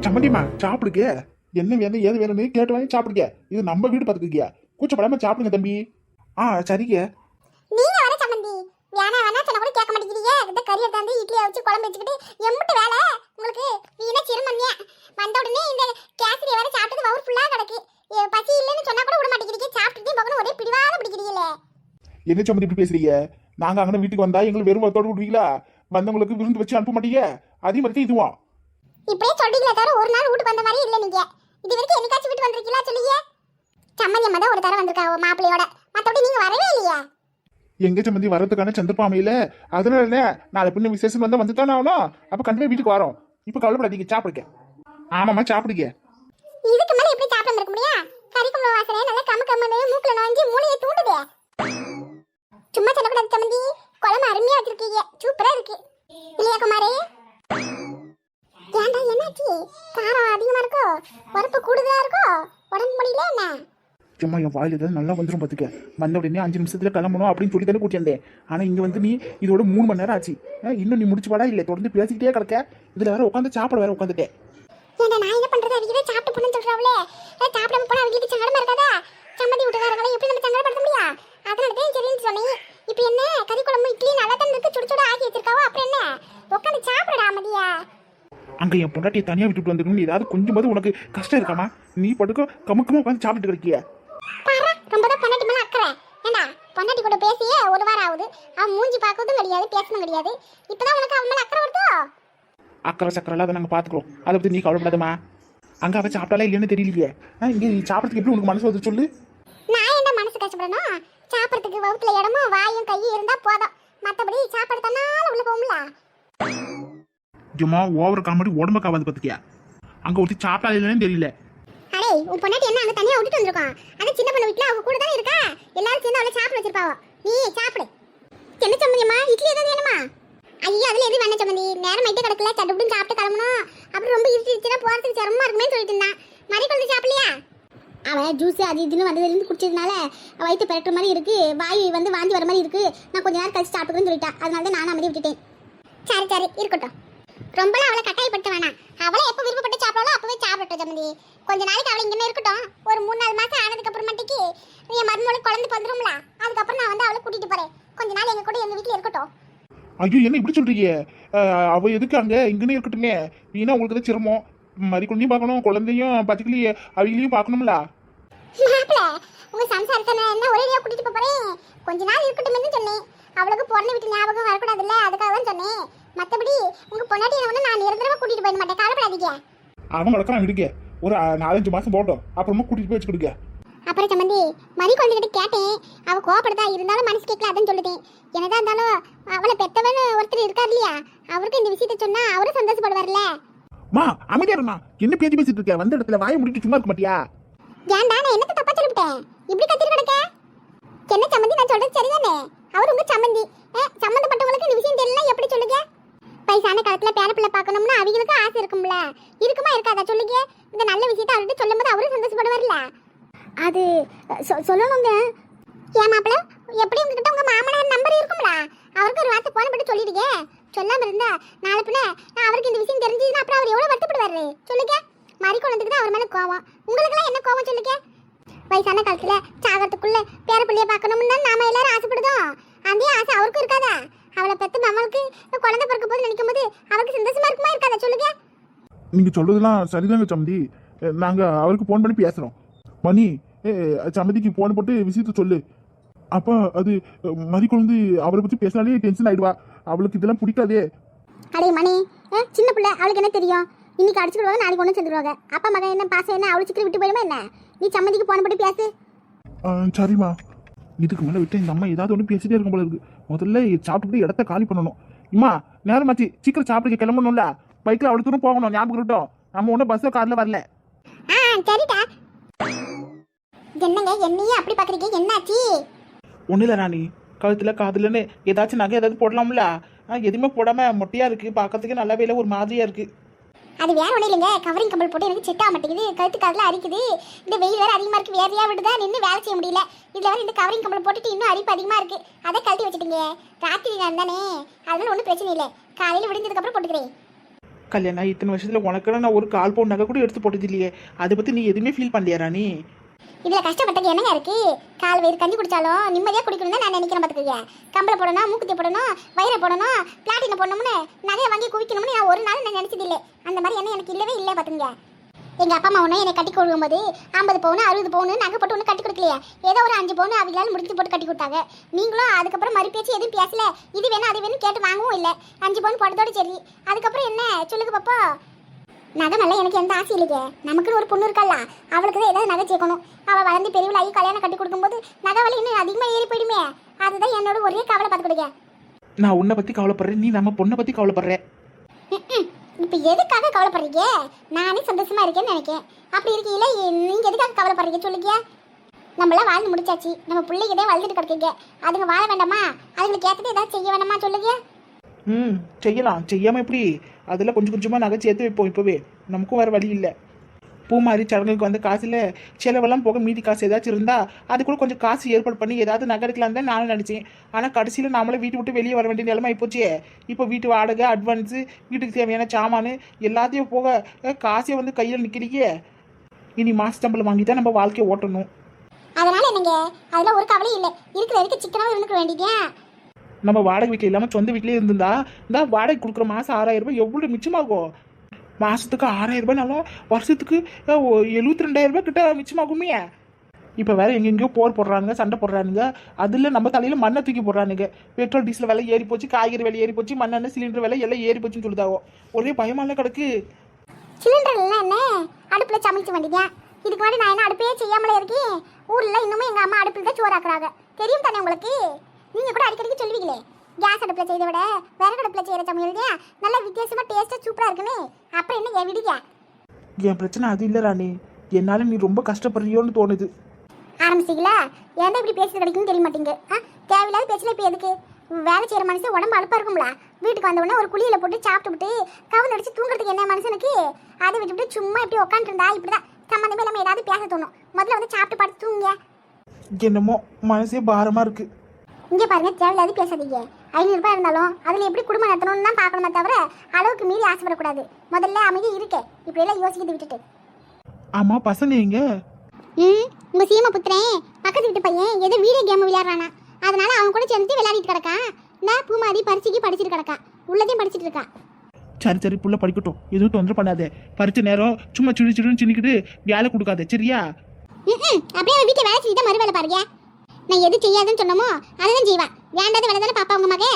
சம்மந்திமா சாப்பிடுங்க. என்ன வேணும் ஏது வேணும்னு கேட்டு வாங்கி சாப்பிடுங்க. இது நம்ம வீடு பார்த்துக்கிங்க. கூச்சப்படாம சாப்பிடுங்க தம்பி. சரிங்க. நீங்க வர சம்மந்தி வேணா வேணா சொன்னா கூட கேட்க மாட்டேங்கிறீங்க. இந்த கறி எடுத்தாந்து இட்லியை வச்சு குழம்பு வச்சுக்கிட்டு எம்பிட்டு வேலை உங்களுக்கு வீணா சிறுமன்னியா வந்த உடனே இந்த கேசரி வேற சாப்பிட்டது வவுர் ஃபுல்லா கிடக்கு. பசி இல்லைன்னு சொன்னா கூட விட மாட்டேங்கிறீங்க. சாப்பிட்டுட்டே போகணும் ஒரே பிடிவாத பிடிக்கிறீங்களே. என்ன சம்மந்தி இப்படி பேசுறீங்க? நாங்க அங்கே வீட்டுக்கு வந்தா எங்களுக்கு வெறும் வத்தோடு விடுவீங்களா? வந்தவங்களுக்கு விருந்து வச்சு அனுப்ப மாட்டீங்க. அதே மாதிரி இதுவா இப்படியே சொல்றீங்களே தவிர ஒரு நாள் வீட்டுக்கு வந்த மாதிரி இல்லை. நீங்க இது வரைக்கும் என்னைக்காச்சும் வீட்டு வந்திருக்கீங்களா சொல்லுங்க. சம்மந்தி அம்மா தான் ஒரு தரம் வந்திருக்காவோ மாப்பிள்ளையோட. மற்றபடி நீங்க வரவே இல்லையா? எங்க சம்மந்தி வரதுக்கான சந்தர்ப்பம் அமையல. அதனால நாளை பின்ன விசேஷம் வந்தா வந்து தானே ஆகணும். அப்ப கண்டிப்பா வீட்டுக்கு வரோம். இப்ப கவலைப்படாதீங்க, சாப்பிடுங்க. ஆமாம்மா சாப்பிடுங்க. இதுக்கு மேல எப்படி சாப்பிட இருக்க முடியா? கறி குழம்பு வாசனை நல்லா கம்ம மூக்குல நோஞ்சி மூளையை தூண்டுதே. சும்மா சொல்லக்கூடாது சம்மந்தி. குழம்பு அருமையா வச்சிருக்கீங்க, சூப்பரா இருக்கு இல்லையா குமாரே? ஏன்டா என்னாச்சு? காரம் அதிகமா இருக்கோ? உரப்பு கூடுதலா இருக்கோ? உடம்பு முடியல என்ன? சும்மா என் வாயில் ஏதாவது நல்லா வந்துடும் பார்த்துக்க. வந்த உடனே 5 நிமிஷத்துல கிளம்பணும் அப்படின்னு சொல்லி தானே கூட்டி வந்தேன். ஆனா இங்க வந்து நீ இதோட 3 மணி நேரம் ஆச்சு. இன்னும் நீ முடிச்சு பாடா இல்லை, தொடர்ந்து பேசிக்கிட்டே கிடக்க. இதுல வேற உட்காந்து சாப்பிட வேற உட்காந்துட்டேன். ஏன்டா நான் என்ன பண்றது? அவங்க தான் சாப்பிட்டு போன்னு சொல்றாங்களே. சாப்பிடாம போனா அவங்களுக்கு சங்கடமா இருக்காதா? சம்மந்தி விட்டுக்காரங்களே எப்படி நம்ம சங்கடப்படுத்த முடியா? அதனால தான் சரின்னு சொன்னேன். இப்போ என்ன கறி குழம்பு இட்லி நல்லா தான் இருக்கு, சுடு சுட ஆக்கி வச்சிருக்காவோ. அப்புறம் என்ன உட்காந்து சாப்பிடடா மதியா. அங்க என் பொண்டாட்டியை தனியா விட்டுட்டு வந்துருக்கணும். ஏதாவது கொஞ்சமாவது உனக்கு கஷ்டம் இருக்காமா? நீ படுக்க கமுக்கமா உட்காந்து சாப்பிட்டு இருக்கிய. பாரு ரொம்ப தான் பொண்டாட்டி மேல அக்கறை. ஏண்டா பொண்டாட்டி கூட பேசியே ஒரு வாரம் ஆகுது. அவன் மூஞ்சி பார்க்கறதும் கிடையாது, பேசணும் கிடையாது. இப்பதான் உனக்கு அவன் மேல அக்கறை வருதோ? அக்கறை சக்கரெல்லாம் அதை நாங்கள் பார்த்துக்குறோம். அதை பற்றி நீ கவலைப்படாதம்மா. அங்கே அவன் சாப்பிட்டாலே இல்லைன்னு தெரியலையே. இங்கே சாப்பிட்றதுக்கு எப்படி உனக்கு மனசு வந்து சொல்லு. நான் என்ன மனசு கஷ்டப்படணும்? சாப்பிட்றதுக்கு வகுத்துல இடமும் வாயும் கையும் இருந்தா போதும். மற்றபடி சாப்பாடு தன்னால உள்ள போகும்ல. சும்மா ஓவர் காமெடி உடம்புக்கு ஆகாது பார்த்துக்கியா. அங்கே ஒருத்தி சாப்பிட்டா இல்லைன்னு தெரியல. அடே உன் பொண்டாட்டி என்ன அங்க தனியா விட்டுட்டு வந்திருக்கோம்? அது சின்ன பொண்ணு வீட்டுல அவங்க கூட தானே இருக்கா. எல்லாரும் சேர்ந்து அவளை சாப்பிட வச்சிருப்பாவோ. நீ சாப்பிடு. என்ன சம்மந்தியம்மா? இட்லி ஏதாவது வேணுமா? ஐயா அதுல எது வேணா சம்மந்தி. நேரம் ஆயிட்டு கிடக்கல, சட்டுப்புடும் சாப்பிட்டு கிளம்பணும். அப்புறம் ரொம்ப இருந்துச்சுன்னா போறதுக்கு சிரமமா இருக்குமே சொல்லிட்டு இருந்தான். மறி கொண்டு சாப்பிடலையா? அவன் ஜூஸ் அது இதுன்னு வந்ததுலேருந்து குடிச்சதுனால வயிற்று பெரட்டுற மாதிரி இருக்கு, வாய் வந்து வாந்தி வர மாதிரி இருக்கு. நான் கொஞ்ச நேரம் கழிச்சு சாப்பிட்டுக்கிறேன்னு சொல்லிட்டா. அதனால தான் நானும் அமைதி விட்டுட்டேன். சரி சரி இருக்கட்டும். ரொம்பலாம் அவளை கட்டாயப்படுத்த வேணாம். அவளை எப்போ விருப்பப்பட்டு சாப்பிடாலோ அப்பவே சாப்பிடட்டும் சம்மந்தி. கொஞ்ச நாளைக்கு அவளை இங்கே இருக்கட்டும். ஒரு 3-4 மாசம் ஆனதுக்கு அப்புறமேட்டுக்கு என் மருமகளுக்கு குழந்தை வந்துரும்ல. அதுக்கப்புறம் நான் வந்து அவளை கூட்டிட்டு போறேன். கொஞ்ச நாள் எங்க கூட எங்க வீட்டுல இருக்கட்டும். ஐயோ என்ன இப்படி சொல்றீங்க? அவ எதுக்கு அங்க இங்கன்னு இருக்கட்டுமே. வீணா உங்களுக்கு தான் சிரமம். மறி குழந்தையும் பார்க்கணும், குழந்தையும் பர்டிகுலி அவங்களையும் பார்க்கணும்ல. மாப்பிள்ள உங்க சம்சாரத்தை நான் என்ன ஒரேடியா கூட்டிட்டு போறேன். கொஞ்ச நாள் இருக்கட்டும்னு சொன்னேன். அவளுக்கு பிறந்த வீட்டு ஞாபகம் வரக்கூடாதுல்ல, அதுக்காக தான் சொன்னேன். மற்றபடி உங்க பொண்டாட்டி என்ன நான் நிரந்தரமா கூட்டிட்டு போயிட மாட்டேன், கவலைப்படாதீங்க. அவங்க வளர்க்குறான் விடுங்க. ஒரு 4-5 மாசம் போட்டோம், அப்புறமா கூட்டிட்டு போய் வச்சுக்கிடுங்க. அப்புறம் சம்மந்தி மறி குழந்தைகிட்ட கேட்டேன். அவ கோவப்படுதா இருந்தாலும் மனசு கேட்கல, அதுன்னு சொல்லிட்டேன். என்னதான் இருந்தாலும் அவளை பெத்தவன்னு ஒருத்தர் இருக்காரு இல்லையா, அவருக்கு இந்த விஷயத்த சொன்னா அவரும் சந்தோஷப்படுவார்ல. மா அமைதியா இருமா. என்ன பேச்சு பேசிட்டு இருக்க? வந்த இடத்துல வாயை முடிட்டு சும்மா இருக்க மாட்டியா? ஏன்டா நான் என்னத்த தப்பா சொல்லிவிட்டேன்? இப்படி கத்திட்டு கிடக்க? என்ன சம்மந்தி நான் சொல்றது சரிதானே? அவர் உங்க சம்மந்தி. சம்மந்தப்பட்டவங்களுக்கு இந்த விஷயம் தெரியல எப்படி சொல்லுங்க? வயசான காலத்துல பேரப்பிள்ளை பார்க்கணும்னா அவங்களுக்கு ஆசை இருக்கும்ல, இருக்குமா இருக்காதா சொல்லுங்க? இந்த நல்ல விஷயத்தை அவர்கிட்ட சொல்லும்போது அவரும் சந்தோஷப்படுவார்ல. அது சொல்லணுங்க. ஏன் மாப்பிள்ள எப்படி உங்ககிட்ட உங்க மாமனார் நம்பர் இருக்கும்ல, அவருக்கு ஒரு வார்த்தை போன பட்டு சொல்லிடுங்க. சொல்லாம இருந்தா நாளை பின்ன அவருக்கு இந்த விஷயம் தெரிஞ்சதுன்னா அப்புறம் அவர் எவ்வளவு வருத்தப்படுவாரு சொல்லுங்க? மறி குழந்தைக்கு தான் அவர் மேல கோவம். உங்களுக்குலாம் என்ன கோவம் சொல்லுங்க? வயசான காலத்துல சாகறதுக்குள்ள பேரப்பிள்ளைய பார்க்கணும்னு தான் நாம எல்லாரும் ஆசைப்படுதோம். அதே ஆசை அவருக்கும் இருக்காதா? அவளை பெத்து நம்மளுக்கு குழந்தை பிறக்க போது நினைக்கும் போது அவருக்கு சந்தோஷமா இருக்குமா இருக்காதா சொல்லுங்க? நீங்க சொல்றதெல்லாம் சரிதாங்க சம்மந்தி. நாங்க அவருக்கு போன் பண்ணி பேசுறோம். மணி சம்மதிக்கு போன் போட்டு விஷயத்த சொல்லு. அப்ப அது மறி குழந்தை அவளை பத்தி பேசினாலே டென்ஷன் ஆயிடுவா. அவளுக்கு இதெல்லாம் பிடிக்காதே. அடே மணி சின்ன பிள்ளை, அவளுக்கு என்ன தெரியும்? இன்னைக்கு அடிச்சுடுவாங்க, நாளைக்கு ஒன்று செஞ்சுருவாங்க. அப்பா மகன் என்ன பாசம் என்ன அவளை சீக்கிரம் விட்டு போயிடுமா என்ன? நீ சம்மதிக்கு போன போட்டு பேசு. சரிம்மா. இதுக்கு மேலே விட்டு இந்த அம்மா ஏதாவது ஒன்று பேசிட்டே இருக்கும் போல இருக்கு. முதல்ல சாப்பிட்டுட்டு இடத்த காலி பண்ணணும். இம்மா நேரமாச்சு, சீக்கிரம் சாப்பிட்டு கிளம்பணும்ல. பைக்கில் அவ்வளோ தூரம் போகணும், ஞாபகம் இருக்கட்டும். நம்ம ஒன்றும் பஸ்ஸோ காரில் வரல. சரிடா. என்னங்க என்னையே அப்படி பார்க்குறீங்க? என்னாச்சு? ஒன்றும் இல்லை ராணி. கழுத்தில் காதுலன்னு ஏதாச்சும் நகை ஏதாவது போடலாம்ல. எதுவுமே போடாமல் மொட்டையாக இருக்குது, பார்க்கறதுக்கு நல்லாவே இல்லை, ஒரு மாதிரியாக இருக்குது. அது வேற ஒன்றும் இல்லைங்க, கவரிங் கம்பல் போட்டு எனக்கு செட் ஆக மாட்டேங்குது. கழுத்து காதில் அரிக்குது. இந்த வெயில் வேறு அதிகமாக இருக்குது, வேறையா விடுதா நின்று வேலை செய்ய முடியல. இதில் வேறு இந்த கவரிங் கம்பல் போட்டுட்டு இன்னும் அரிப்பு அதிகமாக இருக்குது. அதை கழட்டி வச்சுட்டீங்க. ராத்திரி நான் தானே, அதனால ஒன்றும் பிரச்சனை இல்லை. காலையில் விடிஞ்சதுக்கப்புறம் போட்டுக்கிறேன். கல்யாணம் ஆகி இத்தனை வருஷத்துல உனக்குன்னு நான் ஒரு கால் பவுன் நகை கூட எடுத்து போட்டது இல்லையே. அதை பத்தி நீ எதுவுமே ஃபீல் பண்ணலையா ராணி? இதுல கஷ்டப்பட்டது என்னங்க இருக்கு? கால் வயிறு கஞ்சி குடிச்சாலும் நிம்மதியா குடிக்கணும் தான் நான் நினைக்கிறேன். பாத்துக்கங்க, கம்பளை போடணும், மூக்குத்தி போடணும், வயிறை போடணும், பிளாட்டின போடணும்னு நகையை வாங்கி குவிக்கணும்னு நான் ஒரு நாள் நான் நினைச்சது இல்லை. அந்த மாதிரி என்ன எனக்கு இல்லவே இல்லை. பாத்துங்க, எங்க அப்பா அம்மா ஒன்று என்னை கட்டி கொடுக்கும்போது 50 பவுன் 60 பவுன் நகை போட்டு ஒன்று கட்டி கொடுக்கலையா? ஏதோ ஒரு 5 பவுன் அவங்களால முடிச்சு போட்டு கட்டி கொடுத்தாங்க. நீங்களும் அதுக்கப்புறம் மறு பேச்சு எதுவும் பேசல. இது வேணும் அது வேணும் கேட்டு வாங்கவும் இல்லை. 5 பவுன் போட்டதோட சரி. அதுக்கப்புறம் என்ன சொல்லுங்க பாப்பா? நகை மேல எனக்கு எந்த ஆசை இல்லைங்க. நமக்குன்னு ஒரு பொண்ணு இருக்கல்ல, அவளுக்கு தான் ஏதாவது நகை சேர்க்கணும். அவள் வளர்ந்து பெரியவளாகி கல்யாணம் கட்டி கொடுக்கும்போது நகை விலை இன்னும் அதிகமாக ஏறி போயிடுமே. அதுதான் என்னோட ஒரே கவலை. பார்த்து கொடுங்க. நான் உன்னை பத்தி கவலைப்படுறேன், நீ நம்ம பொண்ணை பத்தி கவலைப்படுற. இப்ப எதுக்காக கவலைப்படுறீங்க? நானே சந்தோஷமா இருக்கேன்னு நினைக்கிறேன். அப்படி இருக்கீங்களா? நீங்க எதுக்காக கவலைப்படுறீங்க சொல்லுங்க. நம்மளாம் வாழ்ந்து முடிச்சாச்சு. நம்ம பிள்ளைகிட்டே வளர்ந்துட்டு கிடக்குங்க. அதுங்க வாழ வேண்டாமா? அதுங்களுக்கு ஏற்றது ஏதாவது செய்ய வேண்டாமா சொல்லுங்க. செய்யலாம். செய்யாம எப்படி? அதில் கொஞ்சம் கொஞ்சமாக நகை சேர்த்து வைப்போம். இப்போவே நமக்கும் வேறு வழி இல்லை. பூமாரி சடங்குக்கு வந்த காசில் செலவெல்லாம் போக மீதி காசு ஏதாச்சும் இருந்தால் அது கூட கொஞ்சம் காசு ஏற்பாடு பண்ணி ஏதாவது நகை எடுக்கலாம் தான் நானும் நினச்சேன். ஆனால் கடைசியில் நாமளே வீட்டு விட்டு வெளியே வர வேண்டிய நிலைமை ஆகிப்போச்சு. இப்போ வீட்டு வாடகை, அட்வான்ஸு, வீட்டுக்கு தேவையான சாமான் எல்லாத்தையும் போக காசே வந்து கையில் நிற்கிறீங்க. இனி மாச சம்பளம் வாங்கி தான் நம்ம வாழ்க்கையை ஓட்டணும். அதனால என்னங்க, அதெல்லாம் ஒரு கவலை இல்லை. இருக்கிற வரைக்கும் சிக்கனமாக இருந்துக்க வேண்டியதே. நம்ம வாடகை வீட்டில் இல்லாமல் சொந்த வீட்டிலே இருந்திருந்தா இந்த வாடகை கொடுக்குற மாதம் 6000 ரூபாய் எவ்வளோ மிச்சமாகும்? மாதத்துக்கு 6000 ரூபாய்னாலும் வருஷத்துக்கு 72,000 ரூபாய் கிட்ட மிச்சமாகுமே. இப்போ வேற எங்கெங்கேயோ போர் போடுறாங்க, சண்டை போடுறானுங்க. அதில் நம்ம தலையில் மண்ணை தூக்கி போடுறானுங்க. பெட்ரோல் டீசல் விலை ஏறி போச்சு, காய்கறி விலை ஏறி போச்சு, மண்ணெண்ணெய் சிலிண்டர் விலை எல்லாம் ஏறி போச்சுன்னு சொல்லுதாவோ. ஒரே பயமாலாம் கிடக்கு. சிலிண்டர் எல்லாம் என்ன அடுப்பில் சமைச்ச வேண்டியதா? இதுக்கு முன்னாடி நான் என்ன அடுப்பே செய்யாமலே இருக்கேன். ஊரில் இன்னுமே எங்கள் அம்மா அடுப்பில் தான் சோறாக்குறாங்க. தெரியும் தானே உங்களுக்கு? நீங்கள் கூட அடிக்கடிக்கு சொல்லுவீங்களே, கேஸ் அடுப்பில் செய்த விட விறகு அடுப்பில் செய்கிற சமையல் தான் நல்லா வித்தியாசமாக டேஸ்ட்டாக சூப்பராக இருக்குன்னு. அப்புறம் என்ன விடுங்க? என் பிரச்சனை அது இல்லை ராணி. என்னால் நீ ரொம்ப கஷ்டப்படுறியோன்னு தோணுது. ஆரம்பிச்சிங்களா? ஏன் இப்படி பேசுறது கிடைக்குன்னு தெரிய மாட்டேங்க. தேவையில்லாத பேசல. இப்போ எதுக்கு? வேலை செய்கிற மனுஷன் உடம்பு அழுப்பாக இருக்கும்ல. வீட்டுக்கு வந்த உடனே ஒரு குளியில் போட்டு சாப்பிட்டு கவுந்து அடிச்சு தூங்குறதுக்கு என்ன மனுஷனுக்கு? அதை விட்டுவிட்டு சும்மா இப்படி உட்காந்துருந்தா இப்படிதான் சம்மந்தமே இல்லாமல் ஏதாவது பேச தோணும். முதல்ல வந்து சாப்பிட்டு பார்த்து தூங்குங்க. என்னமோ மனசே பாரமாக இருக்குது. இங்கே பாருங்க, தேவையில்லாது பேசாதீங்க. 500 ரூபாய் இருந்தாலும் அதில் எப்படி குடும்பம் நடத்தணும்னு தான் பார்க்கணுமே தவிர அளவுக்கு மீறி ஆசைப்படக்கூடாது. முதல்ல அமைதி இருக்கே, இப்படி எல்லாம் யோசிக்கிறது விட்டுட்டு. ஆமாம், பசங்க எங்க? உங்க சீமா புத்திரன் பக்கத்து வீட்டு பையன் ஏதோ வீடியோ கேம் விளையாடுறானா, அதனால அவன் கூட சேர்ந்து விளையாடிட்டு கிடக்கான். நான் பூமாரி பரிசைக்கு படிச்சுட்டு கிடக்கான். உள்ளதையும் படிச்சுட்டு இருக்கான். சரி சரி, புள்ள படிக்கட்டும், எதுவும் தொந்தரவு பண்ணாதே. பரிச்ச நேரம் சும்மா சிடு சிடுன்னு சின்னிக்கிட்டு வேலை கொடுக்காதே, சரியா? அப்படியே அவன் வீட்டில் வேலை செஞ்சுட்டு மறு வேலை பாருங்க. நான் எது செய்யாதுன்னு சொன்னமோ அதான் செய்வான். வேண்டாத வேலை தானே பாப்பா உங்க மகே.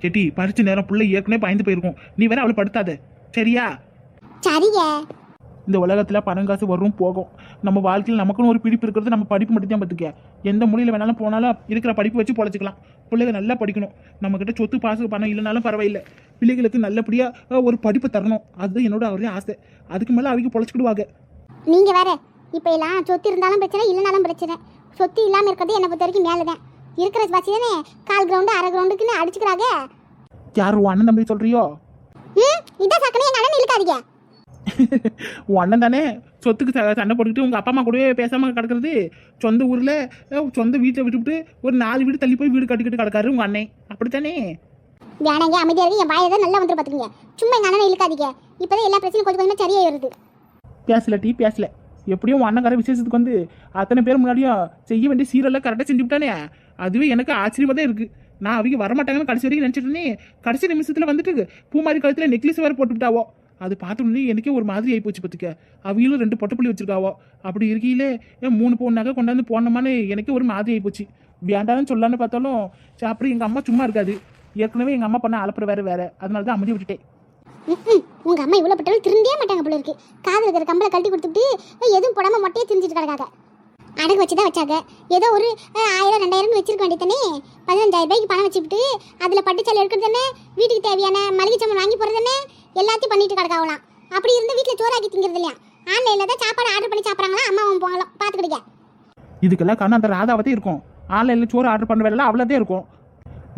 செட்டி, பரிச்ச நேரம் புள்ள ஏற்கனவே பயந்து போயிருக்கும். நீ வேற அவளை படுத்தாத, சரியா? சரிங்க. இந்த உலகத்தில் பணம் காசு வரும் போகும். நம்ம வாழ்க்கையில் நமக்குன்னு ஒரு பிடிப்பு இருக்கிறது நம்ம படிப்பு மட்டும் தான். பார்த்துக்க, எந்த மொழியில் வேணாலும் போனாலும் இருக்கிற படிப்பு வச்சு பொழைச்சிக்கலாம். பிள்ளைங்க நல்லா படிக்கணும். நம்மக்கிட்ட சொத்து பாசு பணம் இல்லைனாலும் பரவாயில்லை. பிள்ளைகளுக்கு நல்லபடியாக ஒரு படிப்பு தரணும். அதுதான் என்னோட அவரே ஆசை. அதுக்கு மேலே அவங்க பொழைச்சிக்கிடுவாங்க. நீங்க வேற இப்போ எல்லாம் சொத்து இருந்தாலும் பிரச்சனை, இல்லைனாலும் பிரச்சனை. சொத்து இல்லாமல் இருக்கிறது என்னை பொறுத்த வரைக்கும் மேலே தான். இருக்கிற பசி தானே 1/4 கிரவுண்டு 1/2 கிரவுண்டுக்குன்னு அடிச்சுக்கிறாங்க. யார் உன் அண்ணன் தம்பி சொல்றியோ? இதான் சக்கனே எங்கள் அண்ணன் இழுக்காதீங்க. உன் அண்ணன் தானே சொத்துக்கு சண்டை போட்டுக்கிட்டு உங்கள் அப்பா அம்மா கூடவே பேசாமல் கிடக்கிறது. சொந்த ஊரில் சொந்த வீட்டை விட்டுவிட்டு ஒரு 4 வீடு தள்ளி போய் வீடு கட்டிக்கிட்டு கிடக்காரு உங்கள் அண்ணன். அப்படித்தானே? வேணாங்க, அமைதியாக இருக்கு. என் வாயை தான் நல்லா வந்துட்டு பார்த்துக்கீங்க. சும்மா எங்கள் அண்ணனை இழுக்காதீங்க. இப்போதான் எல்லா பிரச்சனையும் கொஞ்சம் கொஞ்சமாக சரியாக வருது. பேசல டீ பேசல. எப்படியும் உன் அண்ணங்கார விசேஷத்துக்கு வந்து அத்தனை பேர் முன்னாடியும் செய்ய வேண்டிய சீரெல்லாம் கரெக்டாக செஞ்சு விட்டானே. அதுவே எனக்கு ஆச்சரியமாக தான் இருக்குது. நான் அவங்க வரமாட்டாங்கன்னு கடைசி வரைக்கும் நினச்சிட்டேனே. கடைசி நிமிஷத்தில் வந்துட்டு பூமாரி கழுத்தில் நெக்லஸ் வேறு போட்டுவிட்டாவோ. அது பார்த்தோன்னே எனக்கே ஒரு மாதிரி ஆகி போச்சு. பார்த்துக்க, அவங்களும் 2 பொட்டப்புள்ளி வச்சிருக்காவோ. அப்படி இருக்கையிலே 3 பவுன் நகை கொண்டாந்து போனோமான்னு எனக்கே ஒரு மாதிரி ஆகி போச்சு. வேண்டாம்னு சொல்லலான்னு பார்த்தாலும் அப்படி எங்கள் அம்மா சும்மா இருக்காது. ஏற்கனவே எங்கள் அம்மா பண்ண அலப்புற வேறு. அதனால தான் அமைதி விட்டுட்டேன். உங்கள் அம்மா இவ்வளோ பட்டாலும் திருந்தே மாட்டாங்க போல இருக்கு. காதில் இருக்கிற கம்பளை கழட்டி கொடுத்துட்டு எதுவும் போடாமல் மொட்டையே திரிஞ்சிட்டு கிடக்காங்க. அடகு வச்சு தான் வச்சாங்க. ஏதோ ஒரு 1000 2000 வச்சிருக்க வேண்டியதானே. 15,000 ரூபாய்க்கு பணம் வச்சுக்கிட்டு அதில் பட்டுச்சாலை எடுக்கிறது தானே, வீட்டுக்கு தேவையான மளிகை சாமான் வாங்கி போகிறது தானே, எல்லாத்தையும் பண்ணிட்டு கிடக்காவலாம். அப்படி இருந்து வீட்டில் சோறாக்கி திங்கிறது இல்லையா? ஆன்லைனில் தான் சாப்பாடு ஆர்டர் பண்ணி சாப்பிட்றாங்களா அம்மாவும் போங்கலாம். பார்த்துக்கிடுங்க. இதுக்கெல்லாம் காரணம் அந்த ராதாவதே இருக்கும். ஆன்லைனில் சோறு ஆர்டர் பண்ண வேலை அவ்வளோதே இருக்கும்.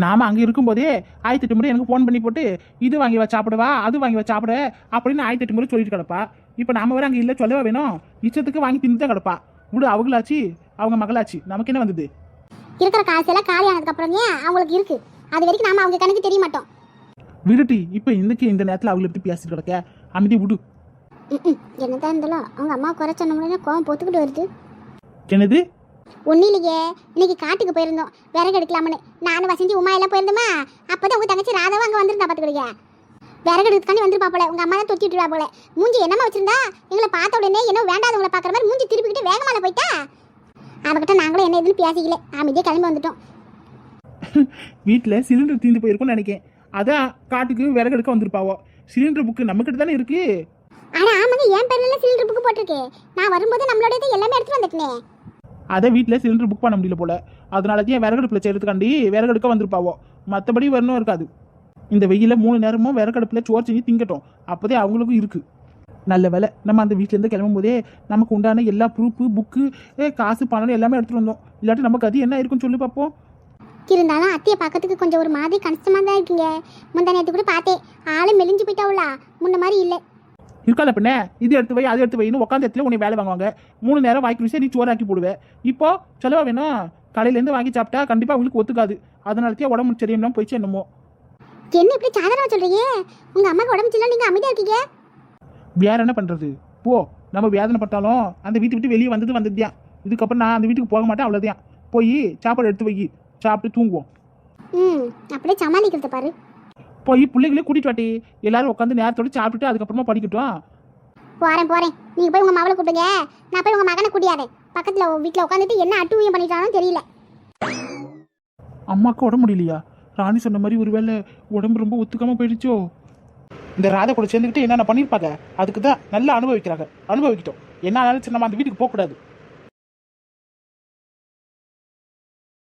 நாம அங்கே இருக்கும்போதே 1008 முறை எனக்கு ஃபோன் பண்ணி போட்டு இது வாங்கி வா சாப்பிடுவா, அது வாங்கி வா சாப்பிட அப்படின்னு 1008 முறை சொல்லிட்டு கிடப்பா. இப்போ நாம வேற அங்கே இல்லை சொல்லவா வேணும்? இஷ்டத்துக்கு வாங்கி தின்னு தான் கிடப்பா. விடு, அவங்களாச்சு அவங்க மகளாச்சு, நமக்கு என்ன வந்தது? இருக்கிற காசெல்லாம் காலி ஆனதுக்கு அப்புறம் அவங்களுக்கு இருக்கு. அது வரைக்கும் நாம அவங்க கணக்கு தெரிய மாட்டோம். விடுட்டி இப்போ இன்னைக்கு இந்த நேரத்தில் அவங்கள பற்றி பேசிட்டு கிடக்க அமைதி விடு. என்னதான் இருந்தாலும் அவங்க அம்மா குறை சொன்னோம்னா கோவம் பொத்துக்கிட்டு வருது. என்னது? ஒன்றும் இல்லையே, இன்னைக்கு காட்டுக்கு போயிருந்தோம் விறகு எடுக்கலாம்னு. நானும் வசந்தி உமா எல்லாம் போயிருந்தோமா, அப்போதான் உங்க தங்கச்சி ராதாவும் அங்கே வந்திருந்தா பார்த்துக்கிடுங்க. விறகு எடுத்துக்காண்டி வந்துருப்பா போல, உங்க அம்மா தான் தொத்தி விட்டுருவா போல. மூஞ்சி என்னமா வச்சிருந்தா, எங்களை பார்த்த உடனே என்ன வேண்டாதவங்களை பார்க்குற மாதிரி மூஞ்சி திருப்பிக்கிட்டு வேகமால போயிட்டா. அவகிட்ட நாங்களும் என்ன எதுன்னு பேசிக்கல, அமைதியே கிளம்பி வந்துட்டோம். வீட்டில் சிலிண்டர் தீர்ந்து போயிருக்கும்னு நினைக்கேன், அதான் காட்டுக்கு விறகு எடுக்க வந்திருப்பாவோ. சிலிண்டர் புக்கு நம்மக்கிட்ட தானே இருக்கு. ஆனா ஆமாங்க, என் பேர்ல சிலிண்டர் புக்கு போட்டிருக்கு. நான் வரும்போது நம்மளோட எல்லாமே எடுத்துட்டு வந்துட்டேனே. அதை வீட்டில் சிலிண்டர் புக் பண்ண முடியல போல, அதனால தான் விறகடுப்பில் செய்யறதுக்காண்டி விறகெடுக்க வந்திருப்பாவோ. மற்றபடி வரணும் இருக்காது. இந்த வெயில 3 நேரமும் விறகடுப்பில் சோறு செஞ்சு திங்கட்டும், அப்போதே அவங்களுக்கும் இருக்கு. நல்ல வேலை நம்ம அந்த வீட்டிலேருந்து கிளம்பும் போதே நமக்கு உண்டான எல்லா ப்ரூஃபு புக்கு காசு பணம் எல்லாமே எடுத்துகிட்டு வந்தோம். இல்லாட்டி நமக்கு அது என்ன இருக்குன்னு சொல்லி பார்ப்போம். இருந்தாலும் அத்தையை பார்க்கறதுக்கு கொஞ்சம் ஒரு மாதிரி கஷ்டமாக தான் இருக்குங்க. முந்தா நேற்று கூட பார்த்தேன், ஆளு மெலிஞ்சு போயிட்டாவுளா, முன்ன மாதிரி இல்லை. இருக்கால பின்ன இது எடுத்து வை அது எடுத்து வைன்னு உட்காந்த இடத்துல உன்னை வேலை வாங்குவாங்க. 3 நேரம் வாய்க்கு விஷயம் நீ சோறாக்கி போடுவேன். இப்போ செலவா வேணும், கடையிலேருந்து வாங்கி சாப்பிட்டா கண்டிப்பாக அவங்களுக்கு ஒத்துக்காது. அதனாலத்தையே உடம்பு சரியில்லாமல் போயிடுச்சு என்னமோ. என்ன இப்படி சாதாரணமாக சொல்கிறீங்க? உங்கள் அம்மாவுக்கு உடம்பு சரியில்லை, நீங்கள் அமைதியாக இருக்கீங்க. வேற என்ன பண்ணுறது? போ, நம்ம வேதனை பட்டாலும் அந்த வீட்டை விட்டு வெளியே வந்துதான். இதுக்கப்புறம் நான் அந்த வீட்டுக்கு போக மாட்டேன், அவ்வளோதான். போய் சாப்பாடு எடுத்து வை, சாப்பிட்டு தூங்குவோம். அப்படியே சமாளிக்கிறத பாரு. போய் பிள்ளைகளே கூட்டிட்டு வாட்டி, எல்லாரும் உட்காந்து நேரத்தோடு சாப்பிட்டுட்டு அதுக்கப்புறமா படிக்கட்டும். போகிறேன். நீங்கள் போய் உங்கள் மகளை கூப்பிடுங்க, நான் போய் உங்கள் மகனை கூட்டியாரேன். பக்கத்தில் வீட்டில் உட்காந்துட்டு என்ன அட்டுவியம் பண்ணிட்டாலும் தெரியல. அம்மாவுக்கு உடம்பு முடியலையா? ராணி சொன்ன மாதிரி ஒருவேளை உடம்பு ரொம்ப ஒத்துக்காம போயிடுச்சோ? இந்த ராதை கூட சேர்ந்துக்கிட்டு என்னென்ன பண்ணியிருப்பாங்க, அதுக்கு தான் நல்லா அனுபவிக்கிறாங்க. அனுபவிக்கிட்டோம். என்ன ஆனாலும் நம்ம அந்த வீட்டுக்கு போகக்கூடாது.